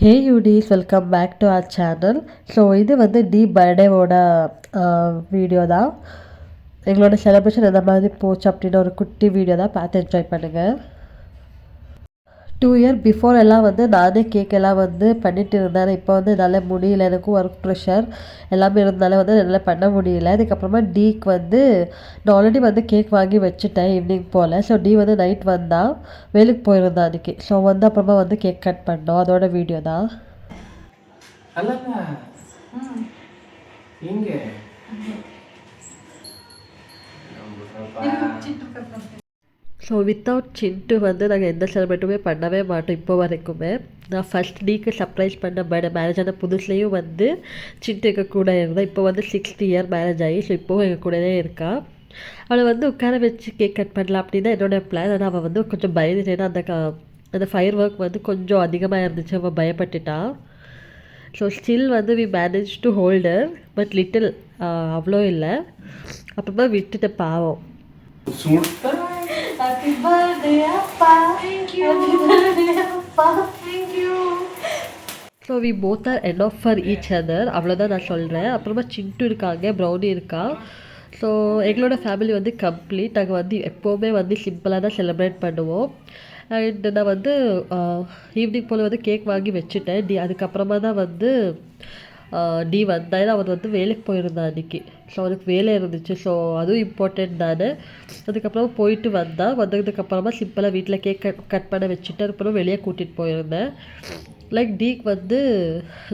ஹே யூடிஸ், welcome back to our channel. So இது வந்து டி பர்த்டேவோட வீடியோ தான். எங்களோட செலிப்ரேஷன் எந்த மாதிரி போச்சு அப்படின்னு ஒரு குட்டி வீடியோ தான், பார்த்து என்ஜாய் பண்ணுங்கள். 2 இயர் பிஃபோர் எல்லாம் வந்து நானே கேக் எல்லாம் வந்து பண்ணிட்டு இருந்தேன். இப்போ வந்து என்னால் முடியல, எனக்கும் ஒர்க் ப்ரெஷர் எல்லாமே இருந்தாலும் வந்து என்னால் பண்ண முடியல. அதுக்கப்புறமா டீக்கு வந்து நான் ஆல்ரெடி வந்து கேக் வாங்கி வச்சுட்டேன் ஈவினிங் போல். ஸோ டீ வந்து நைட் வந்தால் வேலைக்கு போயிருந்தான் அன்றைக்கி. ஸோ வந்து அப்புறமா வந்து கேக் கட் பண்ணோம், அதோட வீடியோ தான். ஸோ வித்தவுட் சின்ட்டு வந்து நாங்கள் எந்த செலிப்ரேட்டுமே பண்ணவே மாட்டோம் இப்போ வரைக்குமே. நான் ஃபஸ்ட் டீக்கு சர்ப்ரைஸ் பண்ண மேரேஜ் ஆன புதுசுலேயும் வந்து சின்ட்டு எங்கள் கூட இருந்தால். இப்போ வந்து 6th இயர் மேரேஜ் ஆகி, ஸோ இப்போவும் எங்கள் கூடவே இருக்கா. அவளை வந்து உட்கார வச்சு கேக் கட் பண்ணலாம் அப்படின்னு தான் என்னோடய பிளான். ஆனால் அவள் வந்து கொஞ்சம் பயந்துட்டேன்னா அந்த ஃபயர் ஒர்க் வந்து கொஞ்சம் அதிகமாக இருந்துச்சு, அவள் பயப்பட்டுட்டா. ஸோ ஸ்டில் வந்து we manage to hold her, but little அவ்வளோ இல்லை. அப்புறமா விட்டுட்ட பாவம். Happy birthday, Appa. Thank you. Happy birthday, Appa. Thank you. So we both are enough for each other. அவ்வளோதான் நான் சொல்கிறேன். அப்புறமா சின்ட்டு இருக்காங்க, ப்ரௌனி இருக்கா. ஸோ எங்களோட ஃபேமிலி வந்து கம்ப்ளீட். நாங்கள் வந்து எப்போவுமே வந்து சிம்பிளாக தான் செலிப்ரேட் பண்ணுவோம். அண்ட் நான் வந்து ஈவினிங் போல் வந்து கேக் வாங்கி வச்சுட்டேன். அதுக்கப்புறமா தான் வந்து டி வந்தால் அவர் வந்து வேலைக்கு போயிருந்தான் அன்றைக்கி. ஸோ அவனுக்கு வேலை இருந்துச்சு, ஸோ அதுவும் இம்பார்ட்டண்ட் தானே. அதுக்கப்புறம் போயிட்டு வந்ததுக்கப்புறமா சிம்பிளாக வீட்டில் கேக் கட் பண்ண வச்சுட்டு அதுக்கப்புறம் வெளியே கூட்டிகிட்டு போயிருந்தேன். லைக் டீக்கு வந்து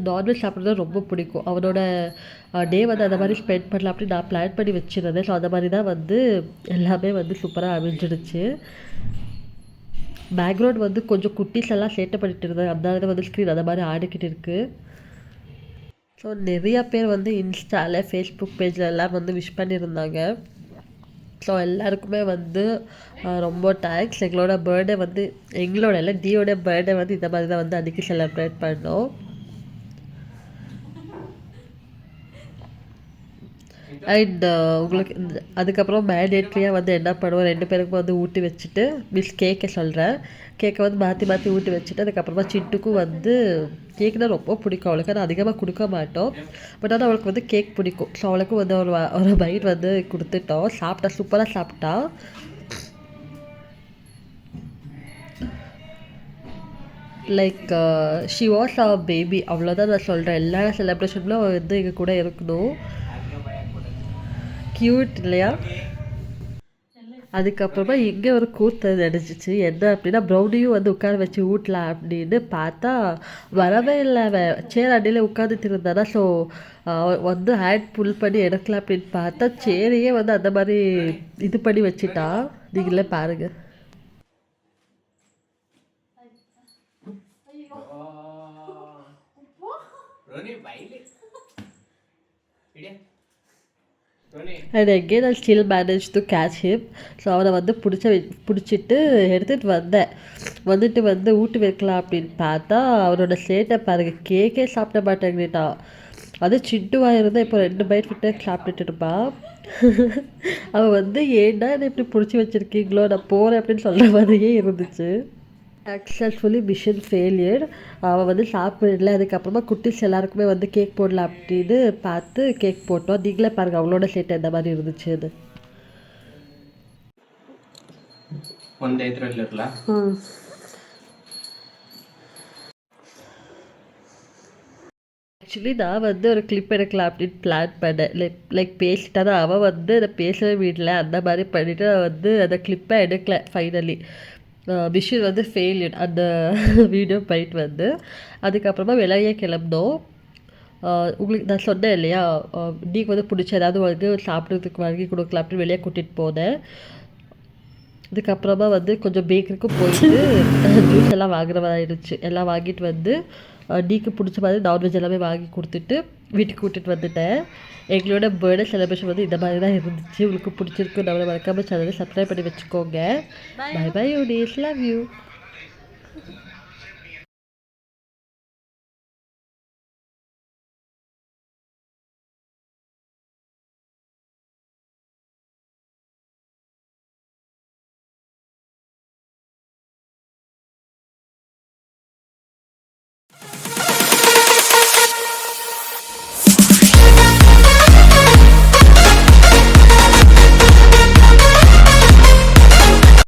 நான்வெஜ் சாப்பிட்றது ரொம்ப பிடிக்கும். அவனோட டே வந்து அந்த மாதிரி ஸ்பெண்ட் பண்ணலாம் அப்படின்னு நான் பிளான் பண்ணி வச்சுருந்தேன். ஸோ அந்த மாதிரி தான் வந்து எல்லாமே வந்து சூப்பராக அமைஞ்சிடுச்சு. பேக்ரவுண்ட் வந்து கொஞ்சம் குட்டீஸ் எல்லாம் சேட்டை பண்ணிட்டு இருந்தேன், அதனால வந்து ஸ்க்ரீன் அந்த மாதிரி ஆடிக்கிட்டு இருக்குது. ஸோ நிறையா பேர் வந்து இன்ஸ்டாவில், ஃபேஸ்புக் பேஜில் எல்லாம் வந்து விஷ் பண்ணியிருந்தாங்க. ஸோ எல்லாருக்குமே வந்து ரொம்ப தேங்க்ஸ். எங்களோட பர்த்டே வந்து எங்களோட இல்லை டியோட பர்த்டே வந்து இந்த மாதிரி தான் வந்து அன்றைக்கி செலிப்ரேட் பண்ணோம். அண்ட் உங்களுக்கு அதுக்கப்புறம் மேண்டேட்ரியாக வந்து என்ன பண்ணுவோம், 2 பேருக்கும் வந்து ஊட்டி வச்சுட்டு கேக்கை சொல்கிறேன். கேக்கை வந்து மாற்றி மாற்றி ஊட்டி வச்சுட்டு அதுக்கப்புறமா சின்ட்டுக்கும் வந்து கேக்குனால் ரொம்ப பிடிக்கும் அவளுக்கு. ஆனால் அதிகமாக கொடுக்க மாட்டோம், பட் ஆனால் அவளுக்கு வந்து கேக் பிடிக்கும். ஸோ அவளுக்கும் வந்து ஒரு பைட் வந்து கொடுத்துட்டோம். சாப்பிட்டா, சூப்பராக சாப்பிட்டா. Like she was our baby, அவ்வளோதான் நான் சொல்கிறேன். எல்லா செலிப்ரேஷன்லும் வந்து எங்கள் கூட இருக்கணும். க்யூட் இல்லையா? அதுக்கப்புறமா இங்கே ஒரு கூத்து நடந்துச்சு. என்ன அப்படின்னா, ப்ரௌனியும் வந்து உட்கார வச்சு ஊட்டலாம் அப்படின்னு பார்த்தா வரவே இல்லை. அவன் சேர் அடியில் உட்காந்துட்டு இருந்தானா. ஸோ வந்து ஹேண்ட் புல் பண்ணி எடுக்கலாம் அப்படின்னு பார்த்தா சேரையே வந்து அந்த மாதிரி இது பண்ணி வச்சுட்டா. நீங்களே பாருங்கள். And again I still manage to catch him. So அவனை வந்து பிடிச்சிட்டு எடுத்துகிட்டு வந்துட்டு வந்து ஊட்டு வைக்கலாம் அப்படின்னு பார்த்தா அவனோட சேட்டை பாருங்கள். கேக்கே சாப்பிட மாட்டேங்கிட்டான். அது சிட்டுவாக இருந்தால் இப்போ 2 பைட் கிட்ட சாப்பிட்டுட்டு இருப்பான். அவன் வந்து ஏன்னா என்னை இப்படி பிடிச்சி வச்சுருக்கீங்களோ, நான் போகிறேன் அப்படின்னு சொல்கிற மாதிரியே இருந்துச்சு. Successfully mission failure. அவன் வந்து சாப்பிடல. அதுக்கப்புறமா குட்டீஸ் எல்லாருக்குமே வந்து கேக் போடலாம் அப்படின்னு பார்த்து கேக் போட்டோம். நீங்களே பாருங்கள் அவளோட சேட்டை எந்த மாதிரி இருந்துச்சு. அது ஆக்சுவலி நான் வந்து ஒரு கிளிப் எடுக்கலாம் அப்படின்னு பிளான் பண்ணேன். லைக் பேசிட்டா தான் அவன் வந்து அதை பேசவே விடல. அந்த மாதிரி பண்ணிவிட்டு நான் வந்து அந்த கிளிப்பை எடுக்கல. ஃபைனலி மிஷின் வந்து ஃபெயிலியர் அந்த வீடியோ போயிட்டு வந்து அதுக்கப்புறமா வெளியே கிளம்பினோம். உங்களுக்கு நான் சொன்னேன் இல்லையா, நீக்கு வந்து பிடிச்ச ஏதாவது வந்து சாப்பிட்றதுக்கு வாங்கி கொடுக்கலாம் அப்படின்னு வெளியே கூட்டிகிட்டு போனேன். அதுக்கப்புறமா வந்து கொஞ்சம் பேக்கரிக்கும் போயிட்டு ஜூஸ் எல்லாம் வாங்குற மாதிரி ஆயிடுச்சு. எல்லாம் வாங்கிட்டு வந்து டீக்கு பிடிச்ச மாதிரி நான்வெஜ் எல்லாமே வாங்கி கொடுத்துட்டு வீட்டுக்கு கூட்டிகிட்டு வந்துட்டேன். எங்களோட பர்த்டே செலிப்ரேஷன் வந்து இந்த மாதிரி தான் இருந்துச்சு. உங்களுக்கு பிடிச்சிருக்கு, நம்மளை மறக்காமல் சேனலை சப்ஸ்கிரைப் பண்ணி வச்சுக்கோங்க. பை பை யூ டேஸ், லவ் யூ.